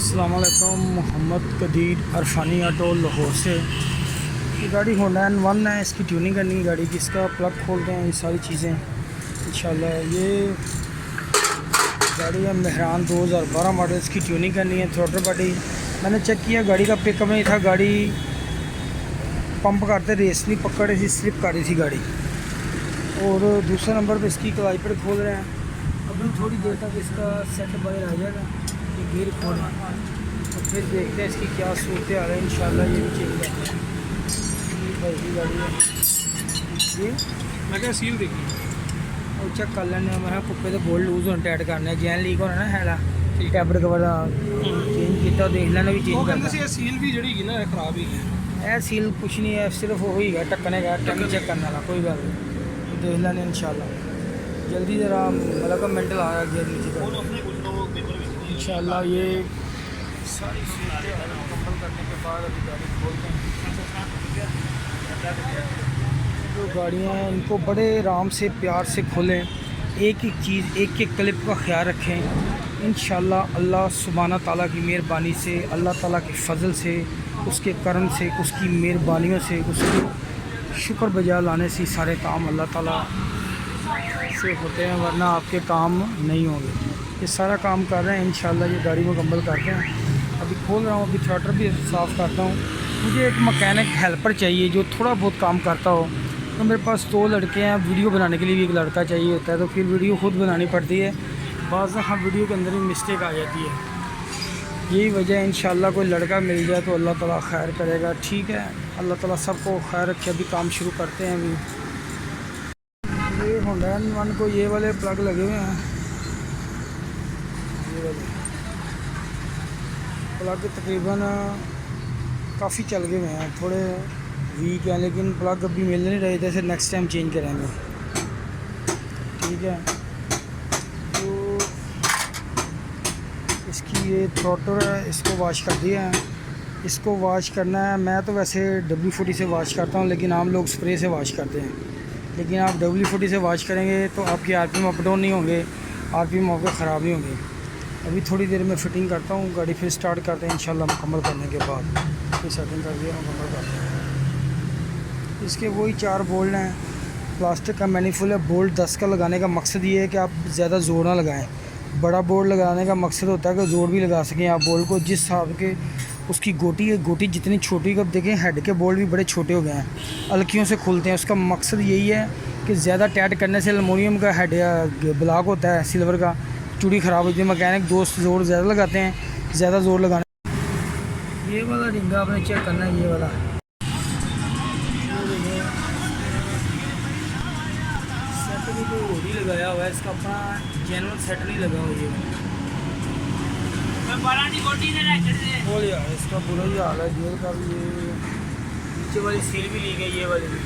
अस्सलाम वालेकुम। मोहम्मद कदीर अरफानी ऑटो लाहौर से। ये गाड़ी होंडा N1 है, इसकी ट्यूनिंग करनी है गाड़ी की। इसका प्लग खोलते हैं, ये सारी चीज़ें इंशाल्लाह। ये गाड़ी है मेहरान 2012 मॉडल, इसकी ट्यूनिंग करनी है। थ्रोटल बॉडी मैंने चेक किया, गाड़ी का पिकअप नहीं था, गाड़ी पंप करते रेस नहीं पकड़ रही थी, स्लिप कर रही थी गाड़ी। और दूसरे नंबर पर इसकी क्लाइपर खोल रहे हैं। अभी थोड़ी देर तक इसका सेट बाहर आ जाएगा, ये गियर खोल तो फिर देखते हैं इसकी क्या सूरत हाल है। इंशाल्लाह ये भी चेंज करते हैं। भाई गाड़ी है जी, मैं क्या सील देखी और चेक कर लेने। मैं कुप्पे तो बोल्ट लूज होने टाइट करने, जैन लीक होना ना हैला टैबलेट कवर चेंज किया, देख लेना भी चेंज करना। सील भी जड़ी ना खराब ही है सील कुछ नहीं है, सिर्फ वही है टक्कने का टंग चेक करने वाला, कोई गल नहीं, देख लेने इंशाल्लाह। जल्दी ज़रा मतलब का मेंटल आ रहा गियर नीचे का इंशाल्लाह। ये सारी सूरतें मुकम्मल करने के बाद अभी गाड़ी खोलते हैं। जो गाड़ियाँ हैं इनको बड़े आराम से प्यार से खोलें, एक एक चीज़ एक एक क्लिप का ख्याल रखें। इंशाल्लाह अल्लाह सुब्हाना ताला की मेहरबानी से, अल्लाह ताला के फ़ज़ल से, उसके करम से, उसकी मेहरबानियों से, उसके शुक्र बजा लाने से सारे काम अल्लाह ताला से होते हैं, वरना आपके काम नहीं होंगे। ये सारा काम कर रहे हैं इंशाल्लाह। ये गाड़ी मुकम्मल करते हैं, अभी खोल रहा हूँ, अभी थ्रोटल भी साफ़ करता हूँ। मुझे एक मकैनिक हेल्पर चाहिए जो थोड़ा बहुत काम करता हो। तो मेरे पास 2 लड़के हैं, वीडियो बनाने के लिए भी एक लड़का चाहिए होता है, तो फिर वीडियो खुद बनानी पड़ती है। बाज़ हाँ वीडियो के अंदर ही मिस्टेक आ जाती है, यही वजह है। इंशाल्लाह कोई लड़का मिल जाए तो अल्लाह ताला खैर करेगा। ठीक है, अल्लाह ताला सबको खैर रखे। अभी काम शुरू करते हैं। अभी ये होंडा N1 को ये वाले प्लग लगे हुए हैं, ये वाले प्लग तकरीबन काफ़ी चल गए हुए हैं, थोड़े वीक हैं, लेकिन प्लग अभी मिल नहीं रहे थे, फिर नेक्स्ट टाइम चेंज करेंगे। ठीक है, तो इसकी ये थ्रोटल है, इसको वॉश कर दिया है। इसको वॉश करना है, मैं तो वैसे W40 से वॉश करता हूँ, लेकिन आम लोग स्प्रे से वॉश करते हैं। लेकिन आप W40 से वॉश करेंगे तो आपकी RPM अप डाउन नहीं होंगे, RPM आपके ख़राब नहीं होंगे। अभी थोड़ी देर में फ़िटिंग करता हूँ, गाड़ी फिर स्टार्ट करते हैं इंशाल्लाह। मुकम्मल करने के बाद फिर सेटिंग कर दिया, मुकम्मल करते हैं। इसके वही 4 बोल्ट हैं, प्लास्टिक का मैनीफुल है। बोल्ट 10 का लगाने का मकसद ये है कि आप ज़्यादा ज़ोर ना लगाएँ। बड़ा बोल्ट लगाने का मकसद होता है कि ज़ोर भी लगा सकें आप बोल्ट को, जिस हिसाब के उसकी गोटी है, गोटी जितनी छोटी, कब देखें हेड के बोल्ट भी बड़े छोटे हो गए हैं, अलकियों से खुलते हैं। उसका मकसद यही है कि ज़्यादा टाइट करने से एलुमिनियम का हेड ब्लॉक होता है, सिल्वर का चूड़ी ख़राब होती है। मैकेनिक दोस्त ज़ोर ज़्यादा लगाते हैं, ज़्यादा ज़ोर लगाने। ये वाला रिंगा आपने चेक करना है, ये वाला सेट भी कोई और ही लगाया हुआ है, इसका अपना जेनुअन सेट नहीं लगा हुआ। ये बोल यार, इसका बुरा ही हाल है। जेल का भी ये नीचे वाली सील भी ली गई, ये वाली भी।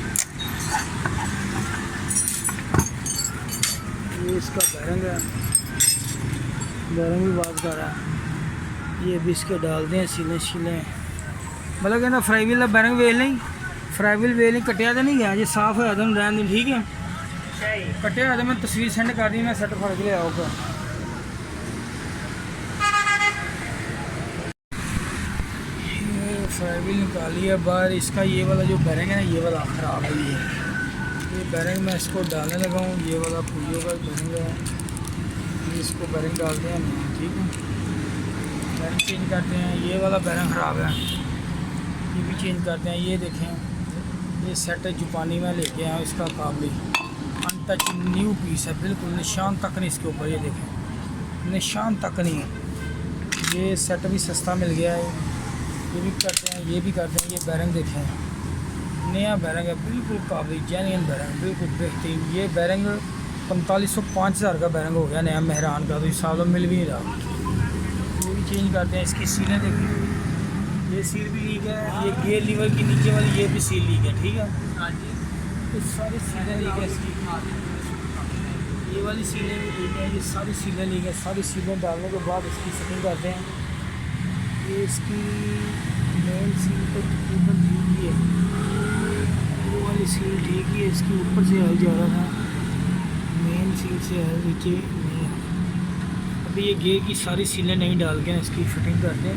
ये इसका बैरंग है, बैरंग भी बात कर रहा है। ये भी इसके डालते हैं सीलें मतलब कहना फ्राई व्हील का बैरंग वेल नहीं, फ्राई व्हील वेल नहीं कटिया तो नहीं गया, जो साफ होया तो रहन दी। ठीक है, कटिया होया तो मैं तस्वीर सेंड कर दी, मैं सेट फड़ के ले आऊँगा। फ्राई व्हील निकाली है बाहर। इसका ये वाला जो बैरंग है ना, ये वाला ख़राब है। ये बैरंग मैं इसको डालने लगा हूँ। ये वाला पुलियो का बैरंग है, ये इसको बैरंग डालते हैं। ठीक है, बैरंग चेंज करते हैं। ये वाला बैरंग ख़राब है, ये भी चेंज करते हैं। ये देखें, ये सेट है जापानी में लेके आया, इसका काबली अनटच न्यू पीस है, बिल्कुल निशान तक नहीं इसके ऊपर। ये देखें, निशान तक नहीं है। ये सेट भी सस्ता मिल गया है, ये भी करते हैं, ये भी करते हैं। ये बैरंग देखें, नया बैरंग है, बिल्कुल काबिल जेन्युइन बैरंग, बिल्कुल बेहतरीन। ये बैरंग 4500-5000 का बैरंग हो गया नया मेहरान का, तो इस साल मिल भी नहीं रहा। ये भी चेंज करते हैं। इसकी सीलें देखें, ये सील भी लीक है। ये गियर लीवर की नीचे वाली ये भी सील लीक है। ठीक है, ये सारी सीलें लीक है इसकी, ये वाली सीलें भी लीक है, ये सारी सीलें लीक है। सारी सीलें डालने के बाद इसकी सेटिंग करते हैं। ये इसकी मेन सील तो तकरीबन ठीक ही है, वो वाली सील ठीक ही है। इसके ऊपर से हल जा रहा था, मेन सील से हल नीचे नहीं है। अभी ये गेयर की सारी सीलें नहीं डाल के इसकी फिटिंग करते हैं।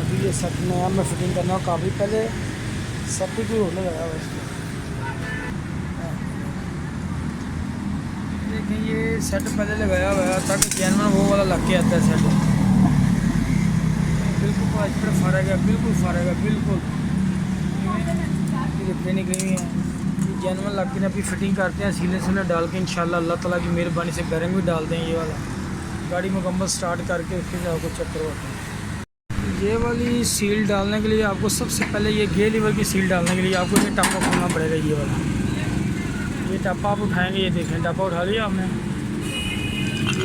अभी ये सेट नया मैं फिटिंग करना हूँ, काफ़ी पहले सब भी कोई होने लगा हुआ इसको। देखें ये सेट पहले लगाया हुआ था कि जैनवन वो वाला लग के आता है सेट, बिल्कुल फ़र्क है, बिल्कुल फ़र्क है, बिल्कुल रिपे निकली हुई है। जैनवन लग के अभी फिटिंग करते हैं सीले सीले डाल के, इंशाल्लाह अल्लाह ताला की मेहरबानी से बैरिंग भी डालते हैं। ये वाला गाड़ी मुकम्मल स्टार्ट करके उसके साथ आपको चेक करवाते हैं। ये वाली सील डालने के लिए आपको सबसे पहले ये गेयर लीवर की सील डालने के लिए आपको ये टप्पा खोलना पड़ेगा। ये वाला ये टप्पा आप उठाएंगे, ये देखें टप्पा उठा लिया आपने,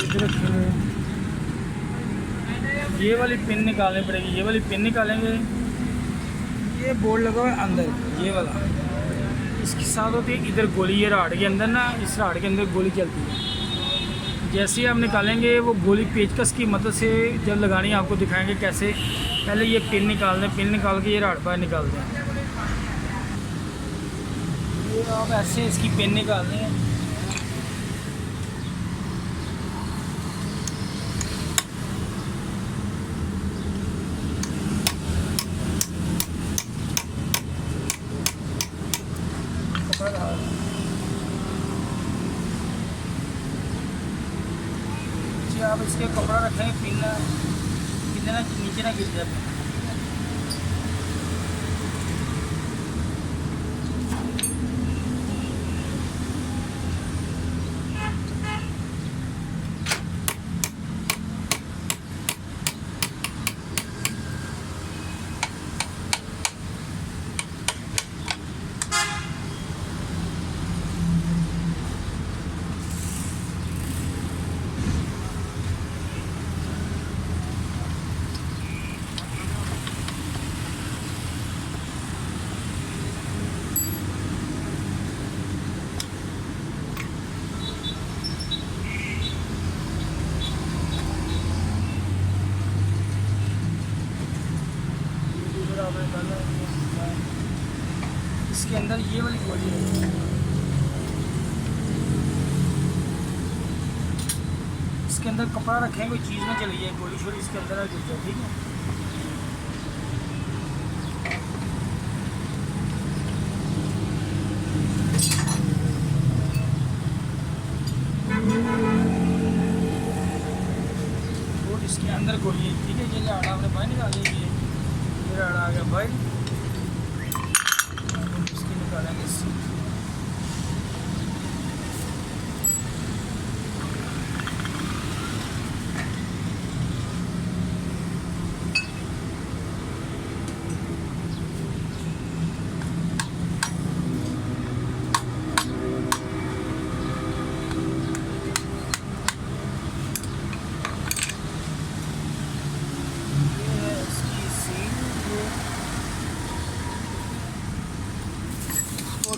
इधर रखेंगे। ये वाली पिन निकालनी पड़ेगी, ये वाली पिन निकालेंगे। ये बोर्ड लगा हुआ है अंदर, ये वाला इसके साथ होती है इधर गोली, ये राड के अंदर ना, इस राड के अंदर गोली चलती है। जैसे ही आप निकालेंगे वो गोली पेचकस की मदद से जब लगानी है आपको दिखाएंगे कैसे। पहले ये पिन निकाल दें, पिन निकाल के ये राड बाहर निकाल दें। ये आप ऐसे इसकी पिन निकाल दें। आप इसके कपड़ा रखेंगे, पिन ना नीचे ना गिर जाए। इसके अंदर ये वाली गोली है, इसके अंदर कपड़ा रखें, कोई चीज़ ना चली जाए, गोली छोड़ी इसके अंदर गिर जाए। ठीक है, और इसके अंदर गोली है। ठीक है, ये राड आपने बाहर निकाल ली, ये राड आ गया बाहर, इसकी निकालेंगे इससे।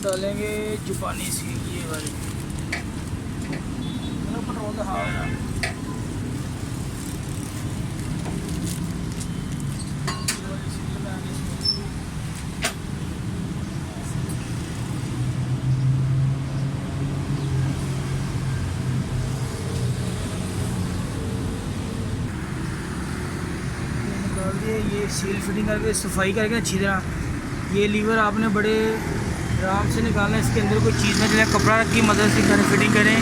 डालेंगे जापानी सील, ये वाली पेट्रोल का हाल है। निकाल दिए, ये सील फिटिंग करके सफाई करके अच्छी तरह। ये लीवर आपने बड़े आराम से निकालना, इसके अंदर कोई चीज़ ना चले, कपड़ा की मदद से करें, फिटिंग करें,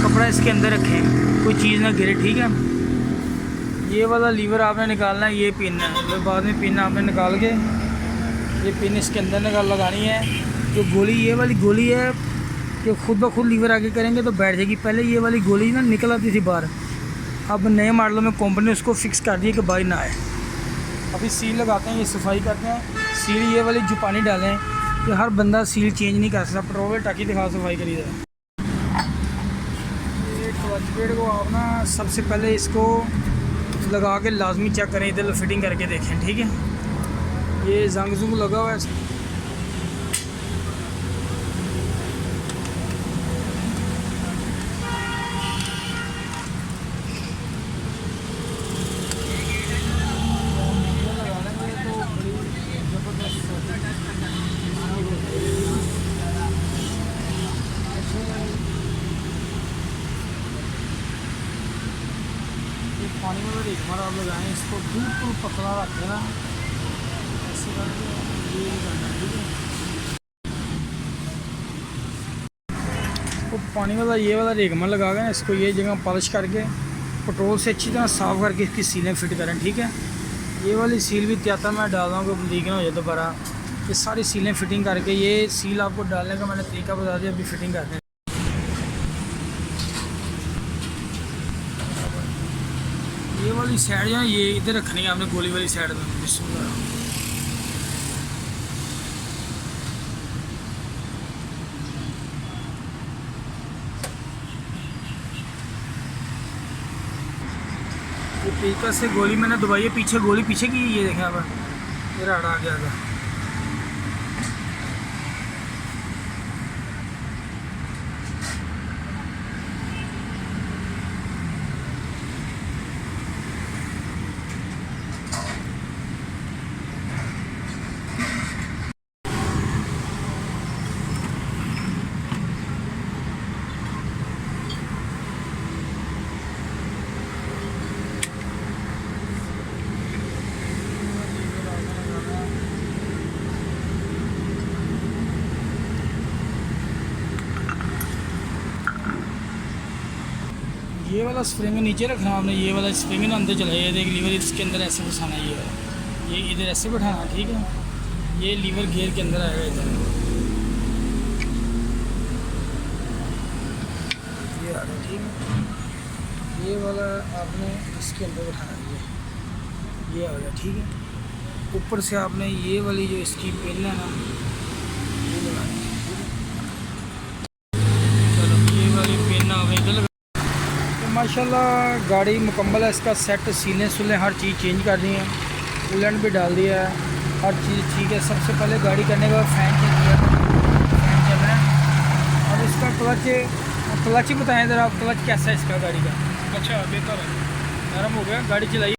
कपड़ा इसके अंदर रखें, कोई चीज़ ना गिरे। ठीक है, ये वाला लीवर आपने निकालना है, ये पिन है, फिर बाद में पिन आपने निकाल के ये पिन इसके अंदर निकाल लगानी है। जो गोली, ये वाली गोली है कि खुद ब खुद लीवर आगे करेंगे तो बैठ जाएगी। पहले ये वाली गोली ना निकल आती थी बाहर, अब नए मॉडलों में कंपनी ने उसको फिक्स कर दिया कि बाहर ना आए। अभी सील लगाते हैं, ये सफाई करते हैं। सील ये वाली जापानी डालें कि हर बंदा सील चेंज नहीं कर सकता। पेट्रोल टाकी दिखा सफाई करी जाए। ये क्लच प्लेट को आप ना सबसे पहले इसको लगा के लाजमी चेक करें, इधर फिटिंग करके देखें। ठीक है, ये जंग जुंग लगा हुआ है। पानी में रेगमार आप लगाएं, इसको बिल्कुल पतला रख देना, ऐसे करके ये करना, ठीक है। तो पानी वाला ये वाला रेगमार लगा के इसको ये जगह पॉलिश करके पेट्रोल से अच्छी तरह साफ़ करके इसकी सीलें फिट करें, ठीक है। ये वाली सील भी त्यातर मैं डाल रहा हूँ, लीक ना हो जाए दोबारा। ये सारी सीलें फिटिंग करके, ये सील आपको डालने का मैंने तरीका बता दिया, अभी फिटिंग करते हैं। ये वाली साइड जो है ये इधर रखनी है आपने, गोली वाली साइड में। ये पीकर से गोली मैंने दबाई है, पीछे गोली पीछे की, ये देखें आप, ये राड आ गया था। ये वाला स्प्रिंग नीचे रखना आपने, ये वाला स्प्रिंग ना अंदर चला, ये देख लीवर इसके अंदर ऐसे फंसाना, ये इधर ऐसे बैठाना, ठीक है। ये लीवर गियर के अंदर आएगा इधर, ये आ गया, ठीक है। ये वाला आपने इसके अंदर बैठाना, ये आ गया, ठीक है। ऊपर से आपने ये वाली जो इसकी पिन है ना, ये लगानी है, ठीक है। चलो ये वाली पिन आपने इधर। माशाल्लाह गाड़ी मुकम्मल है, इसका सेट, सीलें सुलें हर चीज़ चेंज कर दी है, कूलेंट भी डाल दिया है, हर चीज़ ठीक है। सबसे पहले गाड़ी करने के बाद फ़ैन चेक किया, फ़ैन चल रहा है। और इसका क्लच ही बताएं ज़रा आप, क्लच कैसा है इसका गाड़ी का? अच्छा बेहतर है, नरम हो गया, गाड़ी चलाई।